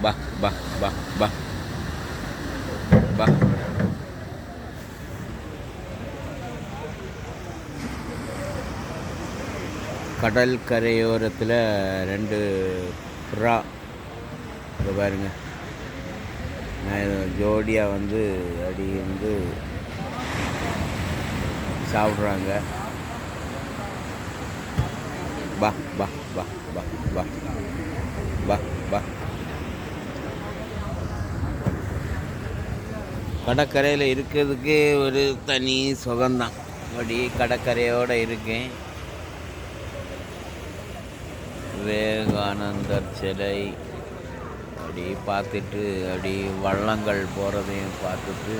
பா பா பா பா பா. கடல் கரையோரத்தில் 2 புறா இங்கே பாருங்க. ஜோடியாக வந்து அடி வந்து சாப்பிட்றாங்க. பா பா பா பா பா பா பா. கடற்கரையில் இருக்கிறதுக்கு ஒரு தனி சுகம்தான். அப்படி கடற்கரையோடு இருக்கேன். விவேகானந்தர் சிலை அப்படி பார்த்துட்டு அப்படி வள்ளங்கள் போகிறதையும் பார்த்துட்டு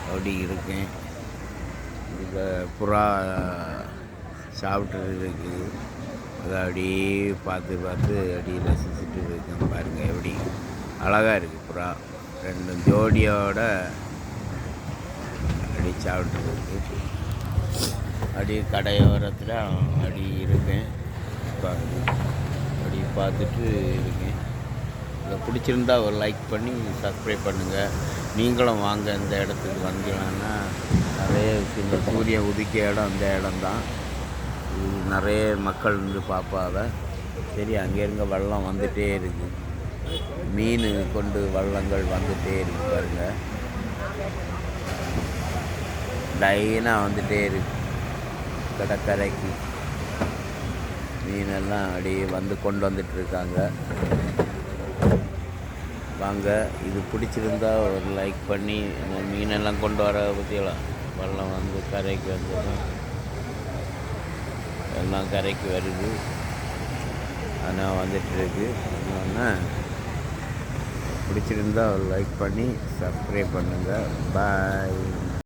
அப்படி இருக்கேன். இந்த புறா சாப்பிட்டு இருக்குது. அதை அப்படியே பார்த்து பார்த்து அப்படி ரசிச்சுட்டு இருக்கேன். பாருங்கள் எப்படி அழகாக இருக்குது புறா. 2 ஜோடியோட அப்படி சாப்பிட்டு இருக்கு. அப்படி கடையோரத்தில் அப்படி இருக்கேன். அப்படி பார்த்துட்டு இருக்கேன். இதை பிடிச்சிருந்தா ஒரு லைக் பண்ணி சப்ஸ்கிரைப் பண்ணுங்கள். நீங்களும் வாங்க. இந்த இடத்துக்கு வந்தீங்கன்னா நிறைய விஷயங்கள். சூரியன் உதிக்க இடம் இந்த இடம்தான். இது நிறைய மக்கள் வந்து பார்ப்பாங்க. சரி, அங்கேருங்க வள்ளம் வந்துகிட்டே இருக்குது. மீன் கொண்டு வள்ளங்கள் வந்துகிட்டே இருக்கு பாருங்க. லைனாக வந்துகிட்டே இருக்கு கடற்கரைக்கு. மீனெல்லாம் அப்படியே வந்து கொண்டு வந்துட்டுருக்காங்க. வாங்க. இது பிடிச்சிருந்தா ஒரு லைக் பண்ணி மீனெல்லாம் கொண்டு வர பற்றியெல்லாம் வெள்ளம் வந்து கரைக்கு வந்ததும் எல்லாம் கரைக்கு வருது. ஆனால் வந்துட்டுருக்கு. அதனால் பிடிச்சிருந்தா ஒரு லைக் பண்ணி சப்ஸ்கிரைப் பண்ணுங்கள். பாய்.